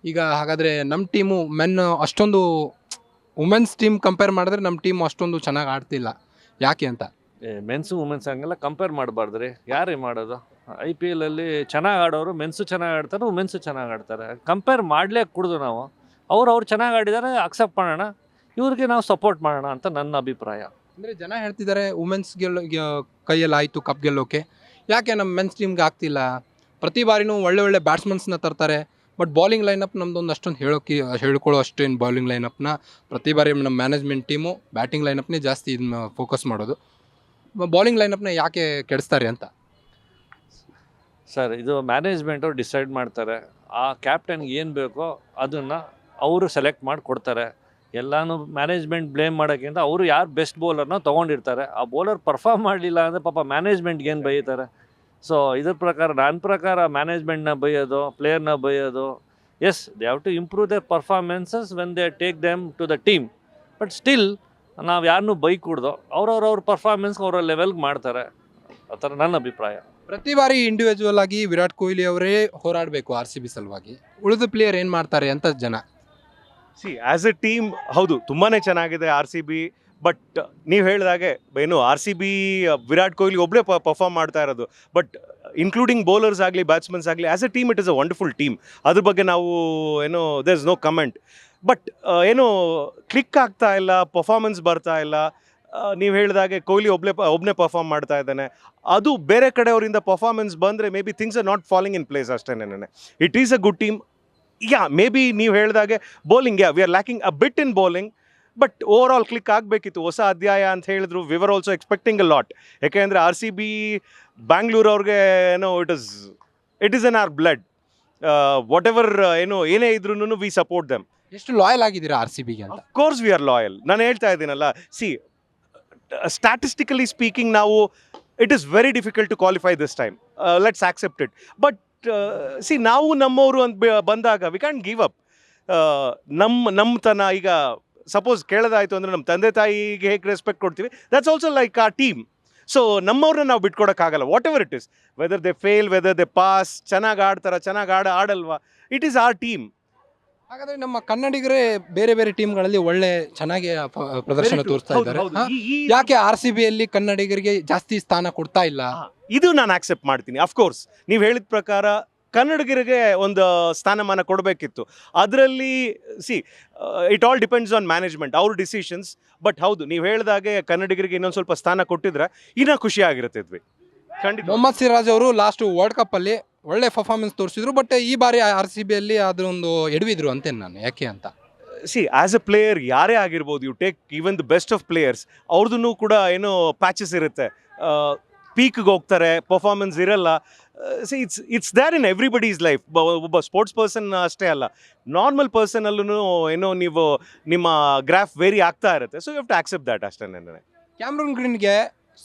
ಈಗ ಹಾಗಾದರೆ ನಮ್ಮ ಟೀಮು ಅಷ್ಟೊಂದು ವುಮೆನ್ಸ್ ಟೀಮ್ ಕಂಪೇರ್ ಮಾಡಿದ್ರೆ ನಮ್ಮ ಟೀಮ್ ಅಷ್ಟೊಂದು ಚೆನ್ನಾಗಿ ಆಡ್ತಿಲ್ಲ, ಯಾಕೆ ಅಂತ? ಮೆನ್ಸು ವುಮೆನ್ಸ್ ಹಂಗೆಲ್ಲ ಕಂಪೇರ್ ಮಾಡಬಾರ್ದು ರೀ. ಯಾರೇ ಮಾಡೋದು? IPL ಅಲ್ಲಿ ಚೆನ್ನಾಗಿ ಆಡೋರು ಮೆನ್ಸು ಚೆನ್ನಾಗಿ ಆಡ್ತಾರೆ, ವುಮೆನ್ಸು ಚೆನ್ನಾಗಿ ಆಡ್ತಾರೆ. ಕಂಪೇರ್ ಮಾಡಲೇ ಕುಡ್ದು ನಾವು ಅವ್ರು ಚೆನ್ನಾಗಿ ಆಡಿದ್ದಾರೆ ಅಕ್ಸೆಪ್ಟ್ ಮಾಡೋಣ, ಇವ್ರಿಗೆ ನಾವು ಸಪೋರ್ಟ್ ಮಾಡೋಣ ಅಂತ ನನ್ನ ಅಭಿಪ್ರಾಯ. ಅಂದರೆ ಜನ ಹೇಳ್ತಿದ್ದಾರೆ ವುಮೆನ್ಸ್ ಕೈಯಲ್ಲಿ ಆಯಿತು ಕಪ್ ಗೆಲ್ಲೋಕೆ, ಯಾಕೆ ನಮ್ಮ ಮೆನ್ಸ್ ಟೀಮ್ಗೆ ಆಗ್ತಿಲ್ಲ? ಪ್ರತಿ ಬಾರಿನೂ ಒಳ್ಳೆ ಬ್ಯಾಟ್ಸ್ಮನ್ಸ್ನ ತರ್ತಾರೆ, ಬಟ್ ಬೌಲಿಂಗ್ ಲೈನಪ್ ನಮ್ಮದೊಂದು ಅಷ್ಟೊಂದು ಹೇಳ್ಕೊಳ್ಳೋ ಅಷ್ಟೇನು ಬೌಲಿಂಗ್ ಲೈನಪ್ನ ಪ್ರತಿ ಬಾರಿ ನಮ್ಮ ಮ್ಯಾನೇಜ್ಮೆಂಟ್ ಟೀಮು ಬ್ಯಾಟಿಂಗ್ ಲೈನಪ್ನೇ ಜಾಸ್ತಿ ಇದನ್ನ ಫೋಕಸ್ ಮಾಡೋದು. ಬೌಲಿಂಗ್ ಲೈನಪ್ನ ಯಾಕೆ ಕೆಡಿಸ್ತಾರೆ ಅಂತ? ಸರ್, ಇದು ಮ್ಯಾನೇಜ್ಮೆಂಟವ್ರು ಡಿಸೈಡ್ ಮಾಡ್ತಾರೆ. ಆ ಕ್ಯಾಪ್ಟನ್ಗೆ ಏನು ಬೇಕೋ ಅದನ್ನು ಅವರು ಸೆಲೆಕ್ಟ್ ಮಾಡಿ ಕೊಡ್ತಾರೆ. ಎಲ್ಲನೂ ಮ್ಯಾನೇಜ್ಮೆಂಟ್ ಬ್ಲೇಮ್ ಮಾಡೋಕ್ಕಿಂತ ಅವರು ಯಾರು ಬೆಸ್ಟ್ ಬೌಲರ್ನ ತೊಗೊಂಡಿರ್ತಾರೆ, ಆ ಬೌಲರ್ ಪರ್ಫಾರ್ಮ್ ಮಾಡಲಿಲ್ಲ ಅಂದರೆ ಪಾಪ ಮ್ಯಾನೇಜ್ಮೆಂಟ್ಗೆ ಏನು ಬೈತಾರೆ. ಸೊ ಇದ್ರ ಪ್ರಕಾರ ನನ್ನ ಪ್ರಕಾರ ಮ್ಯಾನೇಜ್ಮೆಂಟ್ನ ಬೈಯೋದು, ಪ್ಲೇಯರ್ನ ಬೈಯೋದು as they have to improve their performances when they take them to the team. But still ನಾವು ಯಾರನ್ನೂ ಬೈಕೂಡ್ದು ಅವ್ರವ್ರ ಪರ್ಫಾರ್ಮೆನ್ಸ್ಗೆ ಅವರ ಲೆವೆಲ್ಗೆ ಮಾಡ್ತಾರೆ, ಆ ಥರ ನನ್ನ ಅಭಿಪ್ರಾಯ. ಪ್ರತಿ ಬಾರಿ ಇಂಡಿವಿಜುವಲ್ ಆಗಿ ವಿರಾಟ್ ಕೊಹ್ಲಿ ಅವರೇ ಹೋರಾಡಬೇಕು RCB ಸಲುವಾಗಿ, ಉಳಿದ ಪ್ಲೇಯರ್ ಏನು ಮಾಡ್ತಾರೆ ಅಂತ ಜನ. ಆಸ್ ಎ ಟೀಮ್ ಹೌದು ತುಂಬಾ ಚೆನ್ನಾಗಿದೆ RCB. ಬಟ್ ನೀವು ಹೇಳಿದಾಗೆ ಏನು RCB ವಿರಾಟ್ ಕೊಹ್ಲಿ ಒಬ್ಬರೇ ಪರ್ಫಾರ್ಮ್ ಮಾಡ್ತಾ ಇರೋದು. ಬಟ್ ಇನ್ಕ್ಲೂಡಿಂಗ್ ಬೌಲರ್ಸ್ ಆಗಲಿ ಬ್ಯಾಟ್ಸ್ಮನ್ಸ್ ಆಗಲಿ as a team it is a wonderful team. ಅದ್ರ ಬಗ್ಗೆ ನಾವು ಏನು there is no comment. But ಏನು ಕ್ಲಿಕ್ ಆಗ್ತಾ ಇಲ್ಲ, ಪರ್ಫಾರ್ಮೆನ್ಸ್ ಬರ್ತಾ ಇಲ್ಲ. ನೀವು ಹೇಳಿದಾಗೆ ಕೊಹ್ಲಿ ಒಬ್ಬನೇ ಪರ್ಫಾರ್ಮ್ ಮಾಡ್ತಾ ಇದ್ದಾನೆ. ಅದು ಬೇರೆ ಕಡೆಯವರಿಂದ ಪರ್ಫಾರ್ಮೆನ್ಸ್ ಬಂದರೆ may be things are not falling in place ಅಷ್ಟೇನೆ. It is a good team. May be ನೀವು ಹೇಳಿದಾಗೆ bowling we are lacking a bit in bowling. But overall click ಆಗಬೇಕಿತ್ತು, ಹೊಸ ಅಧ್ಯಾಯ ಅಂತ ಹೇಳಿದ್ರು. We were also expecting a lot. ಯಾಕೆಂದರೆ RCB Bangalore ಅವ್ರಿಗೆ ಏನೋ it is in our blood. Whatever ಏನೇ ಇದ್ರೂ ವಿ ಸಪೋರ್ಟ್ ದೆಮ್. ಎಷ್ಟು ಲಾಯಲ್ ಆಗಿದ್ದೀರಾ RCBಗೆ ಅಂತ? Course we R loyal. ನಾನು ಹೇಳ್ತಾ ಇದ್ದೀನಲ್ಲ, ಸ್ಟ್ಯಾಟಿಸ್ಟಿಕಲಿ ಸ್ಪೀಕಿಂಗ್ ನಾವು it is very difficult to qualify this time. Let's accept it. But ನಾವು ನಮ್ಮವರು ಅಂತ ಬಂದಾಗ ವಿ ಕ್ಯಾನ್ ಗಿವ್ ಅಪ್. ನಮ್ಮತನ ಈಗ ಸಪೋಸ್ ಕೇಳೋದಾಯಿತು ಅಂದರೆ ನಮ್ಮ ತಂದೆ ತಾಯಿಗೆ ಹೇಗೆ ರೆಸ್ಪೆಕ್ಟ್ ಕೊಡ್ತೀವಿ, ದಟ್ಸ್ ಆಲ್ಸೋ ಲೈಕ್ ಆ ಟೀಮ್. ಸೊ ನಮ್ಮವ್ರನ್ನ ನಾವು ಬಿಟ್ಕೊಡೋಕ್ಕಾಗಲ್ಲ. Whatever it is, whether they fail, whether they pass, ಚೆನ್ನಾಗಿ ಆಡ್ತಾರ, ಚೆನ್ನಾಗಿ ಆಡಲ್ವಾ, ಇಟ್ ಈಸ್ ಆರ್ ಟೀಮ್. ಹಾಗಾದ್ರೆ ನಮ್ಮ ಕನ್ನಡಿಗರೇ ಬೇರೆ ಬೇರೆ ಟೀಮ್ಗಳಲ್ಲಿ ಒಳ್ಳೆ ಚೆನ್ನಾಗಿ ಪ್ರದರ್ಶನ ತೋರಿಸ್ತಾ ಇದ್ದಾರೆ. ಯಾಕೆ RCBಯಲ್ಲಿ ಕನ್ನಡಿಗರಿಗೆ ಜಾಸ್ತಿ ಸ್ಥಾನ ಕೊಡ್ತಾ ಇಲ್ಲ? ಇದು ನಾನು ಆಕ್ಸೆಪ್ಟ್ ಮಾಡ್ತೀನಿ. ಅಫ್ಕೋರ್ಸ್ ನೀವು ಹೇಳಿದ ಪ್ರಕಾರ ಕನ್ನಡಿಗರಿಗೆ ಒಂದು ಸ್ಥಾನಮಾನ ಕೊಡಬೇಕಿತ್ತು. ಅದರಲ್ಲಿ it all depends on management, ಅವ್ರ ಡಿಸಿಷನ್ಸ್. ಬಟ್ ಹೌದು ನೀವು ಹೇಳಿದಾಗೆ ಕನ್ನಡಿಗರಿಗೆ ಇನ್ನೊಂದು ಸ್ವಲ್ಪ ಸ್ಥಾನ ಕೊಟ್ಟಿದ್ರೆ ಇನ್ನೂ ಖುಷಿ ಆಗಿರುತ್ತಿದ್ವಿ. ಖಂಡಿತ. ಮೊಹಮ್ಮದ್ ಸಿರಾಜ್ ಅವರು ಲಾಸ್ಟ್ ವರ್ಲ್ಡ್ ಕಪ್ ಅಲ್ಲಿ ಒಳ್ಳೆ ಪರ್ಫಾರ್ಮೆನ್ಸ್ ತೋರಿಸಿದ್ರು. ಬಟ್ ಈ ಬಾರಿ RCBಯಲ್ಲಿ ಅದೊಂದು ಎಡವಿದ್ರು ಅಂತೇನು ನಾನು, ಯಾಕೆ ಅಂತ? ಆಸ್ ಎ ಪ್ಲೇಯರ್ ಯಾರೇ ಆಗಿರ್ಬೋದು, you take even the best of players, ಅವ್ರದ್ದು ಕೂಡ ಏನೋ ಪ್ಯಾಚಸ್ ಇರುತ್ತೆ. ಪೀಕ್ಗೆ ಹೋಗ್ತಾರೆ, ಪರ್ಫಾರ್ಮೆನ್ಸ್ ಇರಲ್ಲ. It's there in everybody's life. ಒಬ್ಬ ಸ್ಪೋರ್ಟ್ಸ್ ಪರ್ಸನ್ ಅಷ್ಟೇ ಅಲ್ಲ, ನಾರ್ಮಲ್ ಪರ್ಸನಲ್ಲೂ ಏನೋ ನೀವು ನಿಮ್ಮ ಗ್ರಾಫ್ ವೇರಿ ಆಗ್ತಾ ಇರುತ್ತೆ. So you have to accept that ಅಷ್ಟೇ. ಕ್ಯಾಮ್ರನ್ ಗ್ರೀನ್ಗೆ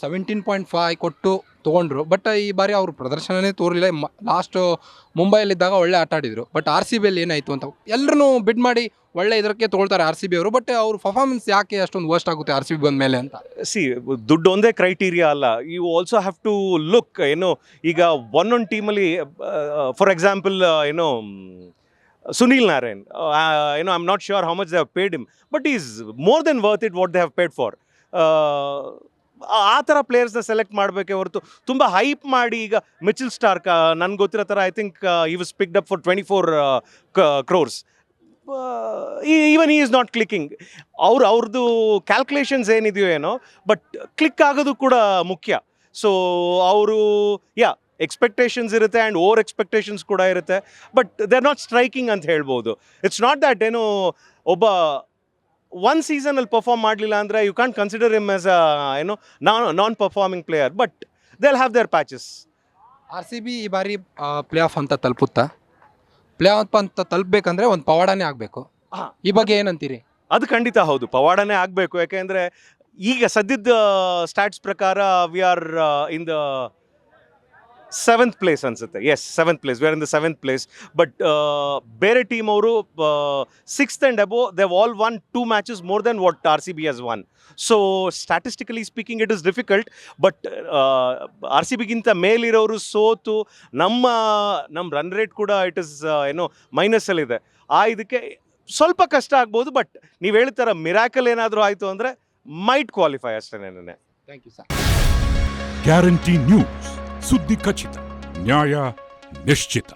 17.5 ಕೊಟ್ಟು ತೊಗೊಂಡ್ರು. ಬಟ್ ಈ ಬಾರಿ ಅವರು ಪ್ರದರ್ಶನನೇ ತೋರಲಿಲ್ಲ. ಲಾಸ್ಟ್ ಮುಂಬೈಯಲ್ಲಿದ್ದಾಗ ಒಳ್ಳೆ ಆಟ ಆಡಿದರು. ಬಟ್ RCBಯಲ್ಲಿ ಏನಾಯಿತು ಅಂತ ಎಲ್ಲರೂ ಬಿಡ್ ಮಾಡಿ ಒಳ್ಳೆ ಇದಕ್ಕೆ ತೊಗೊಳ್ತಾರೆ RCB ಅವರು. ಬಟ್ ಅವ್ರ ಪರ್ಫಾರ್ಮೆನ್ಸ್ ಯಾಕೆ ಅಷ್ಟೊಂದು ವರ್ಸ್ಟ್ ಆಗುತ್ತೆ RCB ಬಂದ ಮೇಲೆ ಅಂತ? ದುಡ್ಡು ಒಂದೇ ಕ್ರೈಟೀರಿಯಾ ಅಲ್ಲ. You also have to look. ಈಗ ಒಂದೊಂದು ಟೀಮಲ್ಲಿ for example Sunil Narine, I am not sure how much they have paid him, but is more than worth it what they have paid for. ಆ ಥರ ಪ್ಲೇಯರ್ಸ್ನ select ಮಾಡಬೇಕೇ ಹೊರತು ತುಂಬ hype ಮಾಡಿ. ಈಗ ಮಿಚೆಲ್ ಸ್ಟಾರ್ಕ್ ನನಗೆ ಗೊತ್ತಿರೋ ಥರ ಐ ಥಿಂಕ್ ಈ was picked up for 24 crores. Even ಈ ಈಸ್ ನಾಟ್ ಕ್ಲಿಕ್ಕಿಂಗ್. ಅವ್ರದ್ದು ಕ್ಯಾಲ್ಕುಲೇಷನ್ಸ್ ಏನಿದೆಯೋ ಏನೋ, ಬಟ್ ಕ್ಲಿಕ್ ಆಗೋದು ಕೂಡ ಮುಖ್ಯ. ಸೊ ಅವರು ಎಕ್ಸ್ಪೆಕ್ಟೇಷನ್ಸ್ ಇರುತ್ತೆ ಆ್ಯಂಡ್ ಓವರ್ ಎಕ್ಸ್ಪೆಕ್ಟೇಷನ್ಸ್ ಕೂಡ ಇರುತ್ತೆ. But they are not striking ಅಂತ ಹೇಳ್ಬೋದು. ಇಟ್ಸ್ ನಾಟ್ ದ್ಯಾಟ್ ಒಬ್ಬ ಒನ್ ಸೀಸನಲ್ಲಿ ಪರ್ಫಾರ್ಮ್ ಮಾಡಲಿಲ್ಲ ಅಂದರೆ you can consider him as non performing player. But they will have their patches. RCB ಈ ಬಾರಿ ಪ್ಲೇ ಆಫ್ ಅಂತ ತಲುಪುತ್ತಾ? ಪ್ಲೇ ಆಫ್ ಅಂತ ತಲುಪಬೇಕಂದ್ರೆ ಒಂದು ಪವಾಡನೇ ಆಗಬೇಕು. ಈ ಬಗ್ಗೆ ಏನಂತೀರಿ? ಅದು ಖಂಡಿತ ಹೌದು, ಪವಾಡನೇ ಆಗಬೇಕು. ಯಾಕೆಂದರೆ ಈಗ ಸದ್ಯದ ಸ್ಟ್ಯಾಟ್ಸ್ ಪ್ರಕಾರ we are in the 7th place ಅನ್ಸುತ್ತೆ. 7th place. We are in the 7th place. But ಬೇರೆ ಟೀಮ್ ಅವರು 6th and above, they have all won 2 matches more than what RCB has won. So statistically speaking it is difficult. But RCBಗಿಂತ ಮೇಲಿರೋರು ಸೋತು ನಮ್ಮ run rate ಕೂಡ it is ಮೈನಸ್ಸಲ್ಲಿದೆ. ಇದಕ್ಕೆ ಸ್ವಲ್ಪ ಕಷ್ಟ ಆಗ್ಬೋದು. ಬಟ್ ನೀವು ಹೇಳ್ತಾರ ಮಿರಾಕಲ್ ಏನಾದರೂ ಆಯಿತು ಅಂದರೆ ಮೈಟ್ ಕ್ವಾಲಿಫೈ ಅಷ್ಟೇ. Thank you sir. Guarantee news, ಸುದ್ದಿ ಖಚಿತ, ನ್ಯಾಯ ನಿಶ್ಚಿತ.